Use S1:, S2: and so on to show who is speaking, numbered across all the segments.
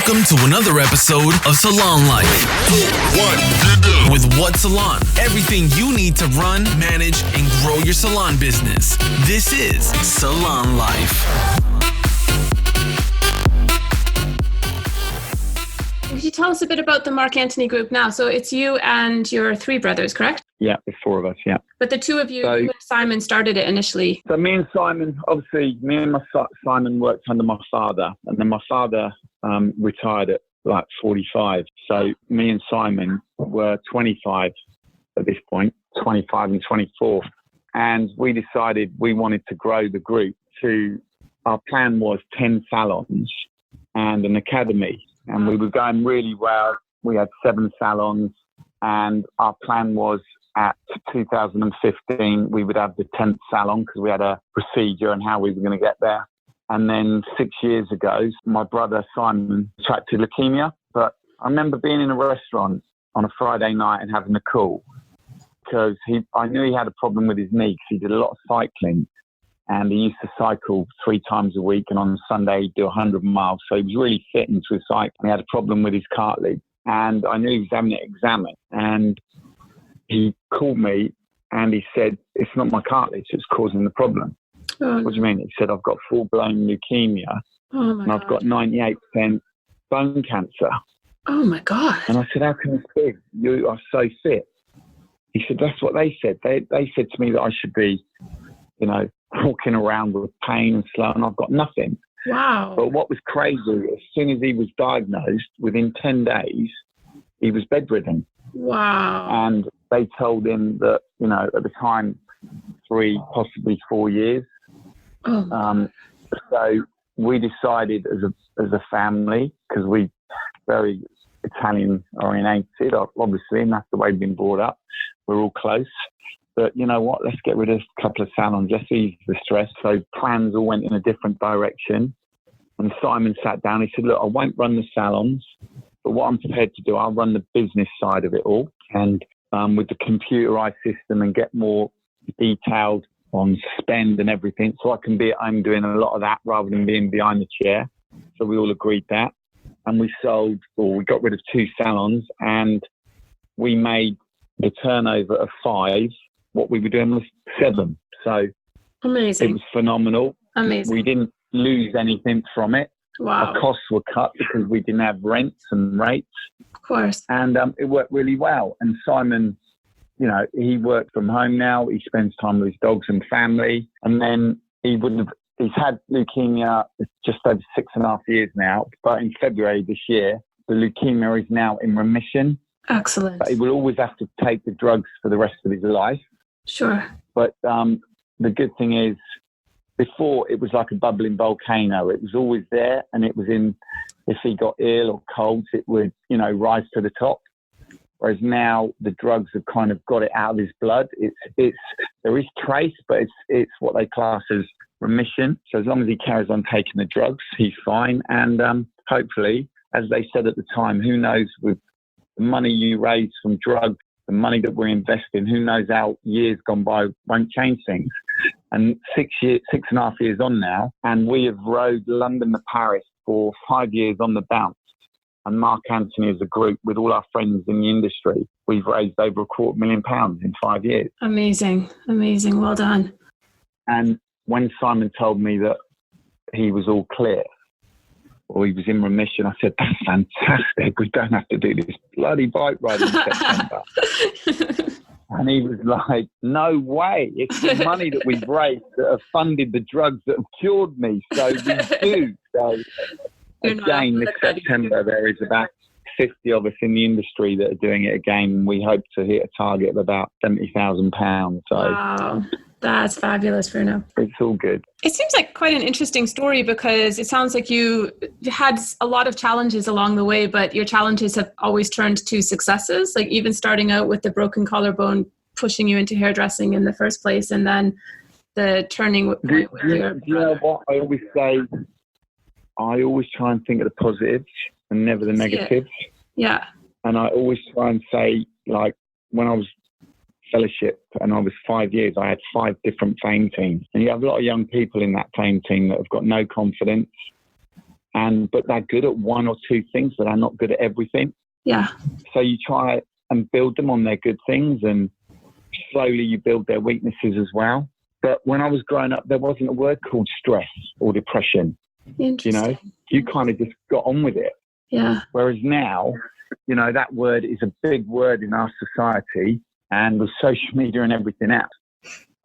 S1: Welcome to another episode of SalonLife. With WhatSalon, everything you need to run, manage, and grow your salon business. This is SalonLife.
S2: Could you tell us a bit about the Marc Anthony group now? So it's you and your three brothers, correct?
S3: Yeah, there's four of us, yeah.
S2: But the two of you, you and Simon started it initially.
S3: So me and Simon, obviously, Simon worked under my father, and then my father retired at like 45. So me and Simon were 25 at this point, 25 and 24. And we decided we wanted to grow the group to, our plan was 10 salons and an academy. And we were going really well. We had 7 salons, and our plan was at 2015, we would have the 10th salon because we had a procedure on how we were going to get there. And then 6 years ago, my brother Simon contracted leukemia. But I remember being in a restaurant on a Friday night and having a call because I knew he had a problem with his knee because he did a lot of cycling. And he used to cycle 3 times a week, and on Sunday he'd do 100 miles. So he was really fit into his cycle. He had a problem with his cartilage, and I knew he was having it examined. And he called me and he said, "It's not my cartilage that's causing the problem."
S2: Oh,
S3: What do you mean? He said, "I've got full-blown leukemia, and I've got 98% bone cancer."
S2: Oh my God.
S3: And I said, "How can this be? You are so fit." He said, "That's what they said. They said to me that I should be, walking around with pain and slow, and I've got nothing."
S2: Wow.
S3: But what was crazy, as soon as he was diagnosed, within 10 days, he was bedridden.
S2: Wow.
S3: And they told him that, at the time, 3, possibly 4 years.
S2: Oh.
S3: So we decided as a family, because we very Italian orientated, obviously, and that's the way we've been brought up. We're all close. But you know what? Let's get rid of a couple of salons. Let's ease the stress. So plans all went in a different direction. And Simon sat down. He said, "Look, I won't run the salons, but what I'm prepared to do, I'll run the business side of it all. And with the computerized system and get more detailed on spend and everything. So I can be at home doing a lot of that rather than being behind the chair." So we all agreed that. And we we got rid of 2 salons, and we made the turnover of 5. What we were doing was 7. So
S2: Amazing.
S3: It was phenomenal.
S2: Amazing.
S3: We didn't lose anything from it.
S2: Wow.
S3: Our costs were cut because we didn't have rents and rates.
S2: Of course.
S3: And it worked really well. And Simon, he worked from home now. He spends time with his dogs and family. And then he's had leukemia just over 6.5 years now. But in February this year, the leukemia is now in remission.
S2: Excellent.
S3: But he will always have to take the drugs for the rest of his life.
S2: Sure.
S3: But the good thing is, before it was like a bubbling volcano. It was always there, and it was if he got ill or colds, it would, rise to the top. Whereas now the drugs have kind of got it out of his blood. There is trace, but it's what they class as remission. So as long as he carries on taking the drugs, he's fine. And hopefully, as they said at the time, who knows, with the money you raise from drugs, the money that we're investing, who knows how years gone by won't change things. And 6.5 years on now, and we have rode London to Paris for 5 years on the bounce. And Marc Anthony as a group, with all our friends in the industry, we've raised over £250,000 in 5 years.
S2: Amazing. Amazing. Well done.
S3: And when Simon told me that he was all clear, or he was in remission, I said, "That's fantastic. We don't have to do this bloody bike ride in September." And he was like, "No way. It's the money that we've raised that have funded the drugs that have cured me. So we do." So again, this September, there is about 50 of us in the industry that are doing it again. We hope to hit a target of about £70,000. So
S2: wow. That's fabulous, Bruno.
S3: It's all good.
S2: It seems like quite an interesting story because it sounds like you had a lot of challenges along the way, but your challenges have always turned to successes, like even starting out with the broken collarbone, pushing you into hairdressing in the first place, and then the turning with your brother.
S3: You know what I always say? I always try and think of the positives and never the negatives.
S2: Yeah.
S3: And I always try and say, like, when I was fellowship and I was 5 years, I had 5 different fame teams. And you have a lot of young people in that fame team that have got no confidence. but they're good at one or two things, but they're not good at everything.
S2: Yeah.
S3: So you try and build them on their good things, and slowly you build their weaknesses as well. But when I was growing up, there wasn't a word called stress or depression.
S2: Interesting.
S3: You kind of just got on with it.
S2: Yeah.
S3: Whereas now, that word is a big word in our society, and with social media and everything else.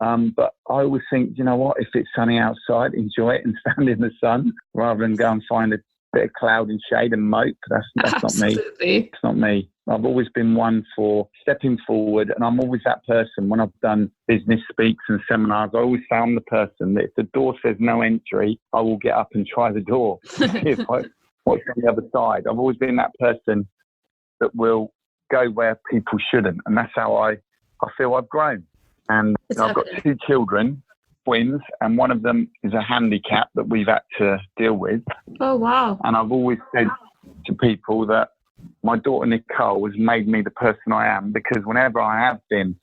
S3: But I always think, you know what, if it's sunny outside, enjoy it and stand in the sun rather than go and find a bit of cloud and shade and mope. That's not me. It's not me. I've always been one for stepping forward, and I'm always that person. When I've done business speaks and seminars, I always say I'm the person that if the door says no entry, I will get up and try the door. What's on the other side? I've always been that person that will go where people shouldn't, and that's how I feel I've grown. And I've got 2 children, twins, and one of them is a handicap that we've had to deal with.
S2: Oh, wow.
S3: And I've always said to people that my daughter Nicole has made me the person I am, because whenever I have been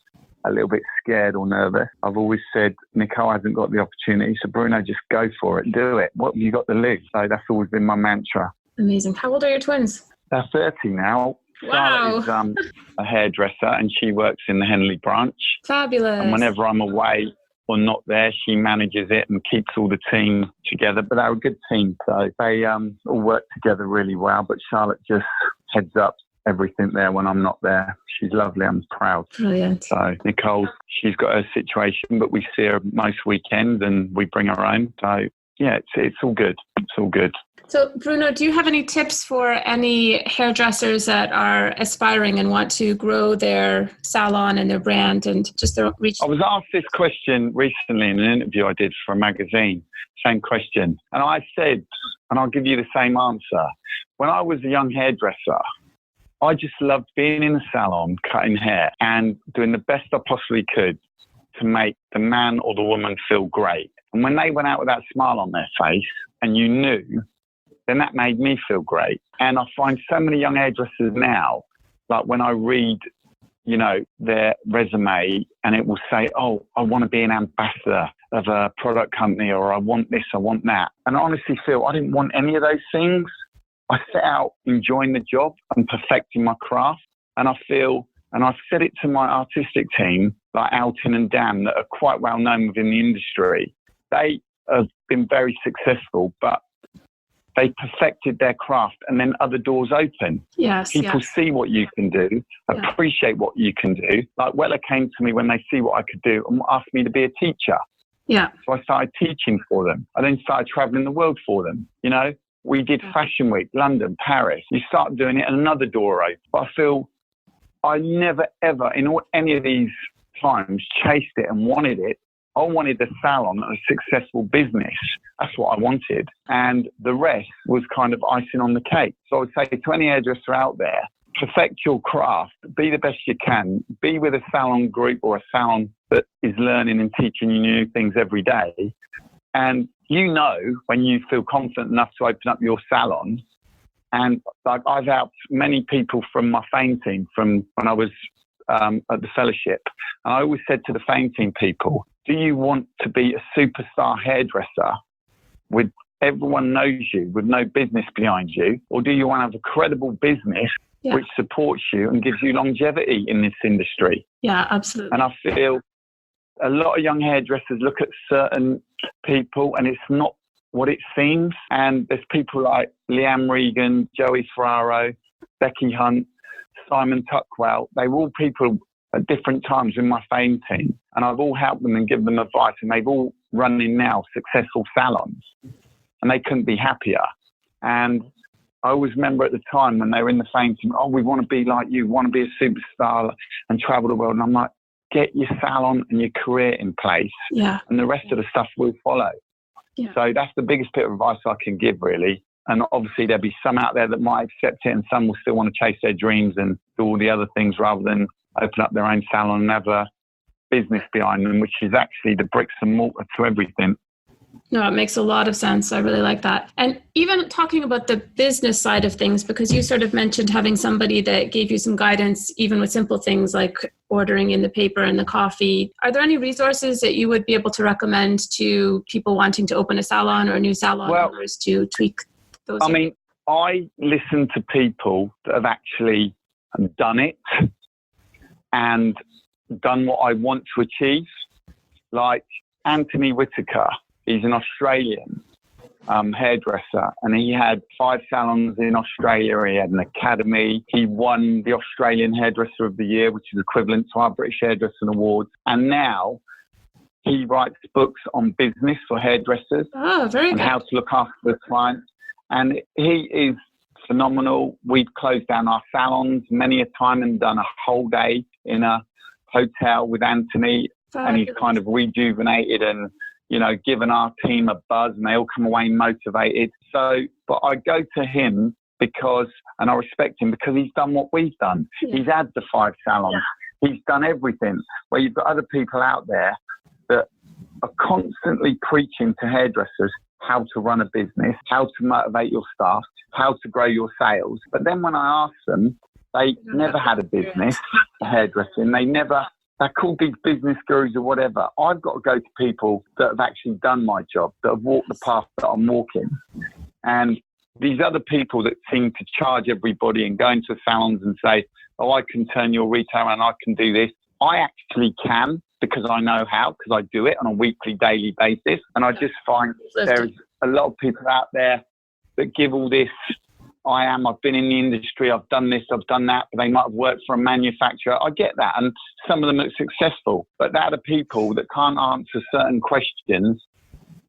S3: a little bit scared or nervous, I've always said, Nicole hasn't got the opportunity, so Bruno, just go for it, do it. What have you got to lose? So that's always been my mantra.
S2: Amazing. How old are your twins?
S3: They're 30 now.
S2: Wow.
S3: Charlotte is a hairdresser, and she works in the Henley branch.
S2: Fabulous.
S3: And whenever I'm away or not there, she manages it and keeps all the team together. But they're a good team, so they all work together really well. But Charlotte just heads up everything there when I'm not there. She's lovely. I'm proud.
S2: Brilliant.
S3: So Nicole, she's got her situation, but we see her most weekends and we bring her home. So yeah, it's all good. It's all good.
S2: So, Bruno, do you have any tips for any hairdressers that are aspiring and want to grow their salon and their brand and just their reach?
S3: I was asked this question recently in an interview I did for a magazine, same question. And I said, and I'll give you the same answer. When I was a young hairdresser, I just loved being in the salon, cutting hair and doing the best I possibly could to make the man or the woman feel great. And when they went out with that smile on their face and you knew, then that made me feel great. And I find so many young hairdressers now, like when I read, their resume and it will say, oh, I want to be an ambassador of a product company, or I want this, I want that. And I honestly feel I didn't want any of those things. I set out enjoying the job and perfecting my craft. And I feel, and I've said it to my artistic team, like Alton and Dan, that are quite well known within the industry. They have been very successful, but they perfected their craft, and then other doors open.
S2: Yes,
S3: People see what you can do, appreciate what you can do. Like Weller came to me when they see what I could do and asked me to be a teacher.
S2: Yeah.
S3: So I started teaching for them. I then started traveling the world for them. We did Fashion Week, London, Paris. You start doing it and another door opened. But I feel I never, ever, in any of these times, chased it and wanted it. I wanted a salon and a successful business. That's what I wanted. And the rest was kind of icing on the cake. So I would say to any hairdresser out there, perfect your craft, be the best you can, be with a salon group or a salon that is learning and teaching you new things every day. And when you feel confident enough to open up your salon. And like I've helped many people from my fame team from when I was at the fellowship. And I always said to the fame team people, do you want to be a superstar hairdresser with everyone knows you, with no business behind you? Or do you want to have a credible business which supports you and gives you longevity in this industry?
S2: Yeah, absolutely.
S3: And I feel a lot of young hairdressers look at certain people and it's not what it seems. And there's people like Leanne Regan, Joey Ferraro, Becky Hunt, Simon Tuckwell. They were all people at different times in my fame team. And I've all helped them and given them advice. And they've all run in now successful salons. And they couldn't be happier. And I always remember at the time when they were in the fame team, oh, we want to be like you, want to be a superstar and travel the world. And I'm like, get your salon and your career in place.
S2: Yeah.
S3: And the rest of the stuff will follow.
S2: Yeah.
S3: So that's the biggest bit of advice I can give, really. And obviously there'll be some out there that might accept it and some will still want to chase their dreams and do all the other things rather than open up their own salon and have a business behind them, which is actually the bricks and mortar to everything.
S2: No, it makes a lot of sense. I really like that. And even talking about the business side of things, because you sort of mentioned having somebody that gave you some guidance, even with simple things like ordering in the paper and the coffee. Are there any resources that you would be able to recommend to people wanting to open a salon or new salon owners to tweak those?
S3: I listen to people that have actually done it and done what I want to achieve. Like Anthony Whitaker, he's an Australian hairdresser, and he had 5 salons in Australia. He had an academy. He won the Australian Hairdresser of the Year, which is equivalent to our British Hairdresser Awards. And now he writes books on business for hairdressers and how to look after the clients. And he is phenomenal. We've closed down our salons many a time and done a whole day in a hotel with Anthony. And he's kind of rejuvenated and, given our team a buzz, and they all come away motivated. So, but I go to him and I respect him because he's done what we've done. Yeah. He's had the 5 salons. Yeah. He's done everything. Where you've got other people out there that are constantly preaching to hairdressers how to run a business, how to motivate your staff, how to grow your sales. But then when I ask them, they never had a business, hairdressing. They're called these business gurus or whatever. I've got to go to people that have actually done my job, that have walked the path that I'm walking. And these other people that seem to charge everybody and go into salons and say, oh, I can turn your retail and I can do this. I actually can, because I know how, because I do it on a weekly, daily basis. And I just find there's a lot of people out there that give all this, I've been in the industry, I've done this, I've done that, but they might have worked for a manufacturer. I get that. And some of them are successful, but they're the people that can't answer certain questions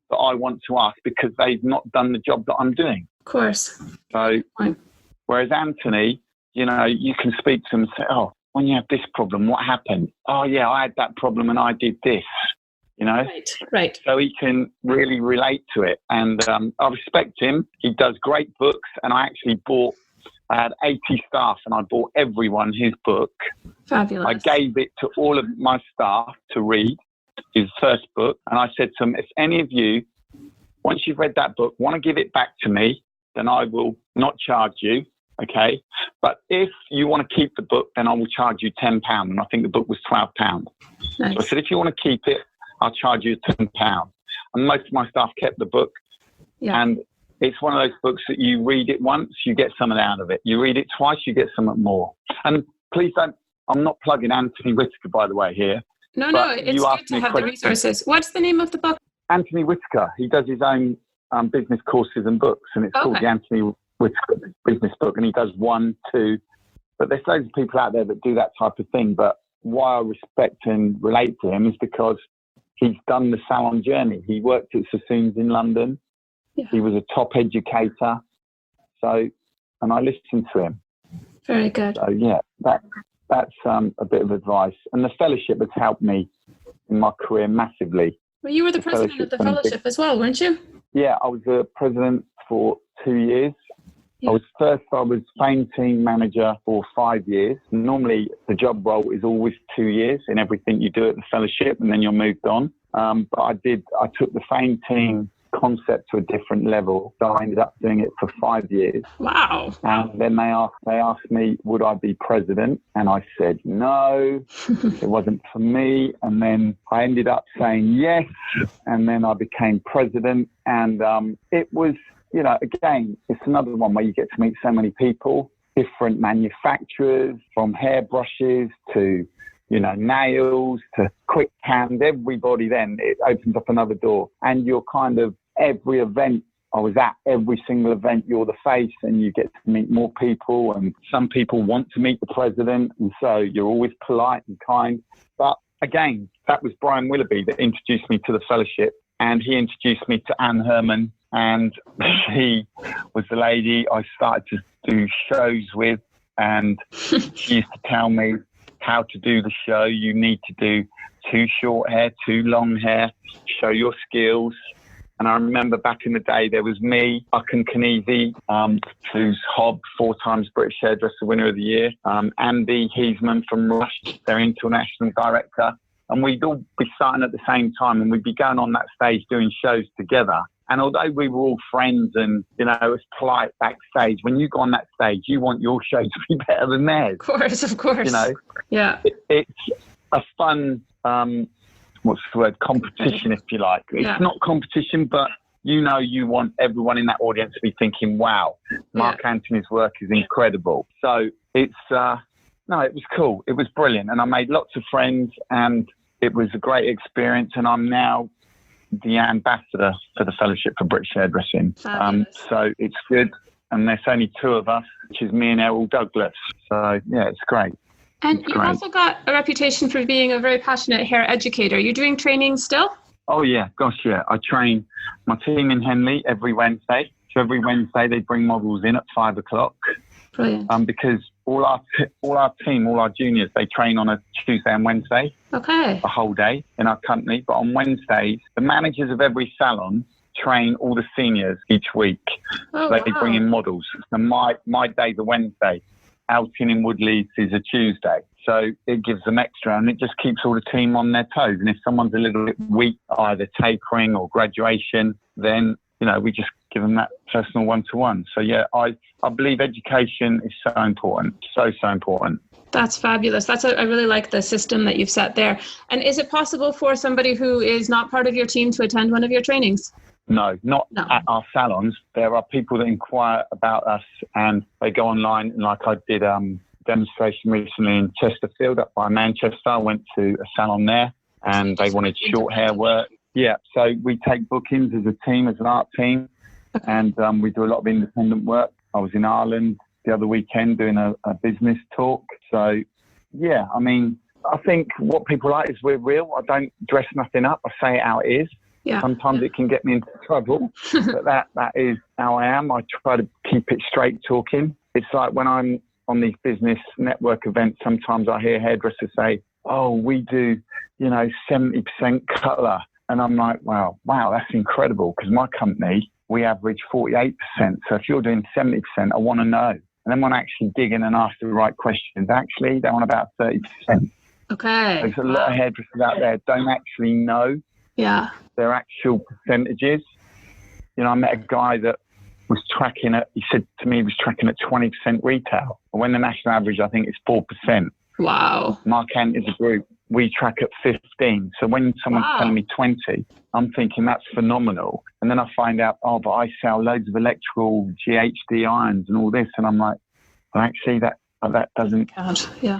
S3: that I want to ask because they've not done the job that I'm doing.
S2: Of course.
S3: So, whereas Anthony, you can speak to him and say, oh, when you have this problem, what happened? Oh, yeah, I had that problem and I did this,
S2: Right.
S3: So he can really relate to it. And I respect him. He does great books. And I had 80 staff and I bought everyone his book.
S2: Fabulous.
S3: I gave it to all of my staff to read, his first book. And I said to him, if any of you, once you've read that book, want to give it back to me, then I will not charge you. Okay. But if you want to keep the book, then I will charge you £10. And I think the book was £12.
S2: Nice.
S3: So I said, if you want to keep it, I'll charge you £10. And most of my staff kept the book. Yeah. And it's one of those books that you read it once, you get something out of it. You read it twice, you get something more. And please don't, I'm not plugging Anthony Whitaker, by the way, here.
S2: No, it's good to have the resources. What's the name of the book?
S3: Anthony Whitaker. He does his own business courses and books, and it's called the Anthony Whitaker Business Book, and he does 1, 2. But there's loads of people out there that do that type of thing. But why I respect and relate to him is because he's done the salon journey. He worked at Sassoons in London. Yeah. He was a top educator. So, and I listened to him.
S2: Very good.
S3: So yeah, that's a bit of advice. And the fellowship has helped me in my career massively.
S2: Well, you were the president of the fellowship as well, weren't you?
S3: Yeah, I was the president for 2 years. Yeah. I was painting manager for 5 years. Normally, the job role is always 2 years in everything you do at the fellowship, and then you're moved on. But I took the painting concept to a different level, so I ended up doing it for 5 years.
S2: Wow!
S3: And then they asked me, would I be president? And I said no, it wasn't for me. And then I ended up saying yes, and then I became president. And it was, again, it's another one where you get to meet so many people, different manufacturers, from hairbrushes to, nails to quick hands, everybody. Then it opens up another door, and you're kind of every event I was at, every single event, you're the face, and you get to meet more people, and some people want to meet the president, and so you're always polite and kind. But again, that was Brian Willoughby that introduced me to the fellowship, and he introduced me to Anne Herman, and she was the lady I started to do shows with, and she used to tell me how to do the show. You need to do 2 short hair, 2 long hair, show your skills. And I remember back in the day, there was me, Ucken Knievy, who's Hob, 4 times British Hairdresser Winner of the Year, Andy Heisman from Rush, their international director. And we'd all be starting at the same time, and we'd be going on that stage doing shows together. And although we were all friends and, it was polite backstage, when you go on that stage, you want your show to be better than theirs.
S2: Of course. Yeah.
S3: It's a fun, competition, if you like. It's not competition, but you want everyone in that audience to be thinking, wow, Mark Anthony's work is incredible. So it's, it was cool. It was brilliant. And I made lots of friends and it was a great experience. And I'm now the ambassador for the Fellowship for British Hairdressing. So it's good. And there's only 2 of us, which is me and Errol Douglas. So yeah, it's great.
S2: And you've also got a reputation for being a very passionate hair educator. You're doing training still?
S3: Oh yeah, gosh, yeah. I train my team in Henley every Wednesday. So every Wednesday they bring models in at 5:00.
S2: Brilliant.
S3: Because all our team, all our juniors, they train on a Tuesday and Wednesday.
S2: Okay.
S3: A whole day in our company. But on Wednesdays, the managers of every salon train all the seniors each week.
S2: Oh,
S3: so they bring in models. So my day's a Wednesday. Outing in Woodleeds is a Tuesday. So it gives them extra and it just keeps all the team on their toes. And if someone's a little bit weak, either tapering or graduation, then, we just give them that personal one-to-one. So yeah, I believe education is so important. So important.
S2: That's fabulous. I really like the system that you've set there. And is it possible for somebody who is not part of your team to attend one of your trainings?
S3: No, not at our salons. There are people that inquire about us and they go online. And like I did demonstration recently in Chesterfield up by Manchester. I went to a salon there and they wanted short hair work. Yeah, so we take bookings as a team, as an art team, and we do a lot of independent work. I was in Ireland the other weekend doing a business talk. So, yeah, I think what people like is we're real. I don't dress nothing up. I say it how it is. Yeah. Sometimes it can get me into trouble, but that is how I am. I try to keep it straight talking. It's like when I'm on these business network events, sometimes I hear hairdressers say, oh, we do, 70% colour. And I'm like, wow, that's incredible. Because my company, we average 48%. So if you're doing 70%, I want to know. And then when I actually dig in and ask the right questions, actually, they're on about 30%.
S2: Okay.
S3: There's a lot of hairdressers out there don't actually know their actual percentages. I met a guy that was tracking he said to me he was tracking at 20% retail. When the national average, I think it's 4%.
S2: Wow.
S3: Mark Ant is a group. We track at 15. So when someone's telling me 20, I'm thinking that's phenomenal. And then I find out, but I sell loads of electrical GHD irons and all this. And I'm like, well, actually that doesn't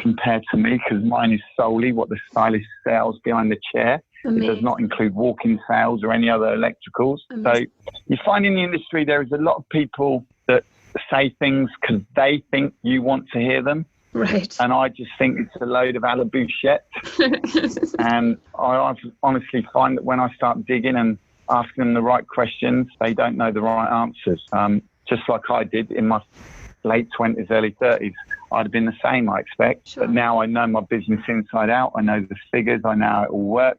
S3: compare to me because mine is solely what the stylist sells behind the chair. Amazing. It does not include walk-in sales or any other electricals. Amazing. So you find in the industry there is a lot of people that say things because they think you want to hear them.
S2: Right.
S3: And I just think it's a load of alabushette. And I honestly find that when I start digging and asking them the right questions, they don't know the right answers. Just like I did in my late 20s, early 30s. I'd have been the same, I expect. Sure. But now I know my business inside out. I know the figures. I know how it all works.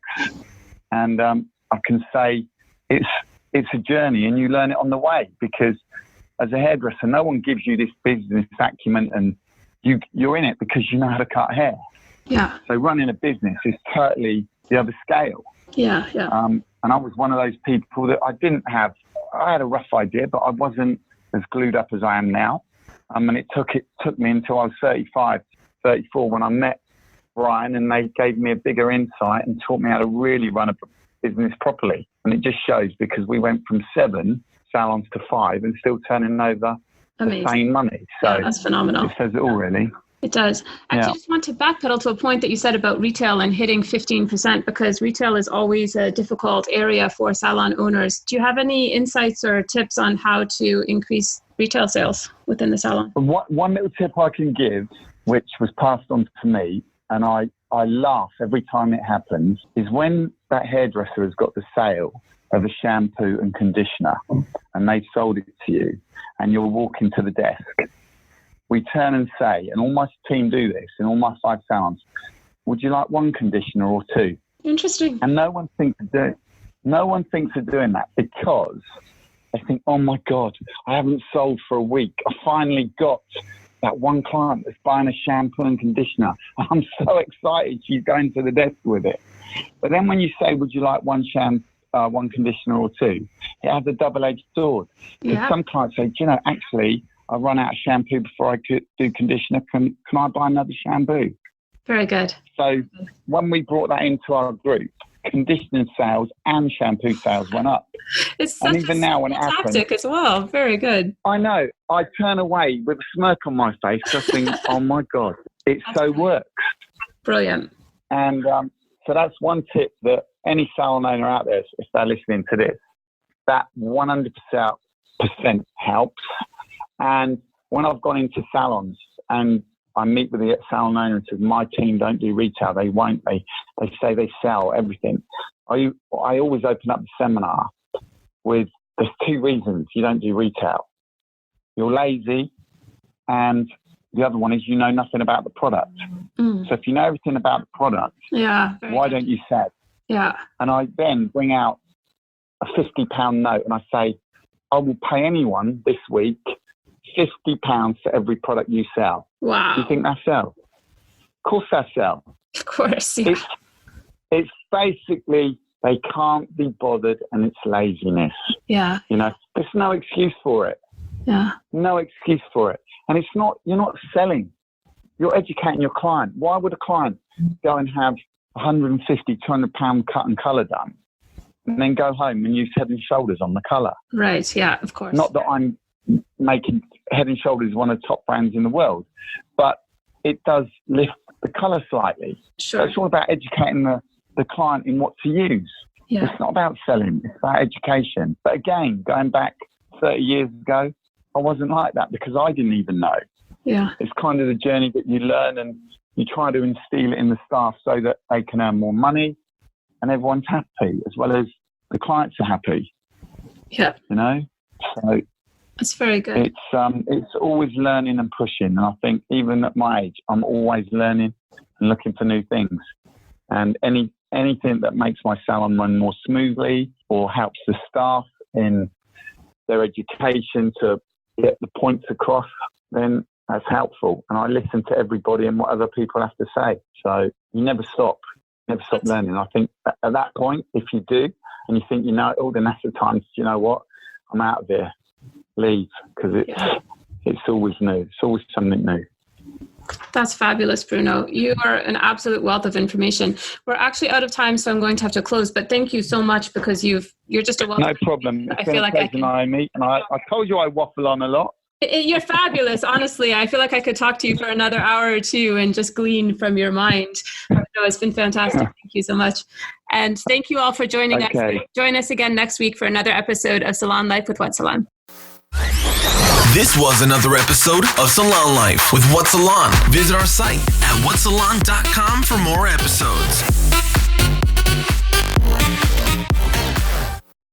S3: And I can say it's a journey and you learn it on the way because as a hairdresser, no one gives you this business acumen and you're in it because you know how to cut hair. Yeah. So running a business is totally the other scale.
S2: Yeah.
S3: And I was one of those people that I had a rough idea, but I wasn't as glued up as I am now. And it took me until I was 35, 34 when I met Brian and they gave me a bigger insight and taught me how to really run a business properly. And it just shows because we went from 7 salons to 5 and still turning over the same money. So
S2: that's phenomenal.
S3: It says it all, really.
S2: It does. I just want to backpedal to a point that you said about retail and hitting 15% because retail is always a difficult area for salon owners. Do you have any insights or tips on how to increase retail sales within the salon?
S3: One little tip I can give, which was passed on to me, and I laugh every time it happens, is when that hairdresser has got the sale of a shampoo and conditioner and they've sold it to you and you're walking to the desk, we turn and say, and all my team do this in all my 5 salons, would you like 1 conditioner or 2?
S2: Interesting.
S3: And no one thinks of doing that because they think, oh my God, I haven't sold for a week. I finally got that one client that's buying a shampoo and conditioner. I'm so excited she's going to the desk with it. But then when you say, would you like 1 conditioner or 2? It has a double-edged sword. Because some clients say, actually, I run out of shampoo before I could do conditioner. Can I buy another shampoo?
S2: Very good.
S3: So when we brought that into our group, conditioner sales and shampoo sales went up.
S2: It's such
S3: and even now when it happens,
S2: tactic as well. Very good.
S3: I know. I turn away with a smirk on my face, just think, oh my God, it so works.
S2: Brilliant.
S3: And so that's one tip that any salon owner out there, if they're listening to this, that 100% helps. And when I've gone into salons and I meet with the salon owner and says, my team don't do retail, they won't, they say they sell everything. I always open up the seminar with, there's 2 reasons you don't do retail. You're lazy, and the other one is you know nothing about the product. So if you know everything about the product, why don't you sell?
S2: Yeah.
S3: And I then bring out a £50 note and I say, I will pay anyone this week £50 for every product you sell.
S2: Wow.
S3: Do you think that sells? Of course that sells.
S2: Of course, yeah.
S3: It's basically they can't be bothered and it's laziness.
S2: Yeah.
S3: You know, there's no excuse for it.
S2: Yeah.
S3: No excuse for it. And it's not, you're not selling. You're educating your client. Why would a client go and have £150, £200 cut and colour done and then go home and use Head and Shoulders on the colour?
S2: Right, yeah, of course.
S3: Not that I'm making Head and Shoulders one of the top brands in the world, but it does lift the colour slightly.
S2: Sure.
S3: So it's all about educating the client in what to use.
S2: Yeah.
S3: It's not about selling, it's about education. But again, going back 30 years ago, I wasn't like that because I didn't even know.
S2: Yeah.
S3: It's kind of the journey that you learn and you try to instill it in the staff so that they can earn more money and everyone's happy as well as the clients are happy.
S2: Yeah.
S3: You know? So
S2: that's very good.
S3: It's always learning and pushing. And I think even at my age, I'm always learning and looking for new things. And anything that makes my salon run more smoothly or helps the staff in their education to get the points across, then that's helpful. And I listen to everybody and what other people have to say. So you never stop learning. I think at that point, if you do and you think you know it all, then that's the time, you know what, I'm out of here. Leave, because it's always new. It's always something new.
S2: That's fabulous, Bruno. You are an absolute wealth of information. We're actually out of time, so I'm going to have to close. But thank you so much because you're just a wealth.
S3: No problem.
S2: I feel like I
S3: told you I waffle on a lot.
S2: You're fabulous. Honestly, I feel like I could talk to you for another hour or two and just glean from your mind. No, it's been fantastic. Thank you so much. And thank you all for joining us. Join us again next week for another episode of Salon Life with WhatSalon.
S1: This was another episode of Salon Life with WhatSalon. Visit our site at whatsalon.com for more episodes.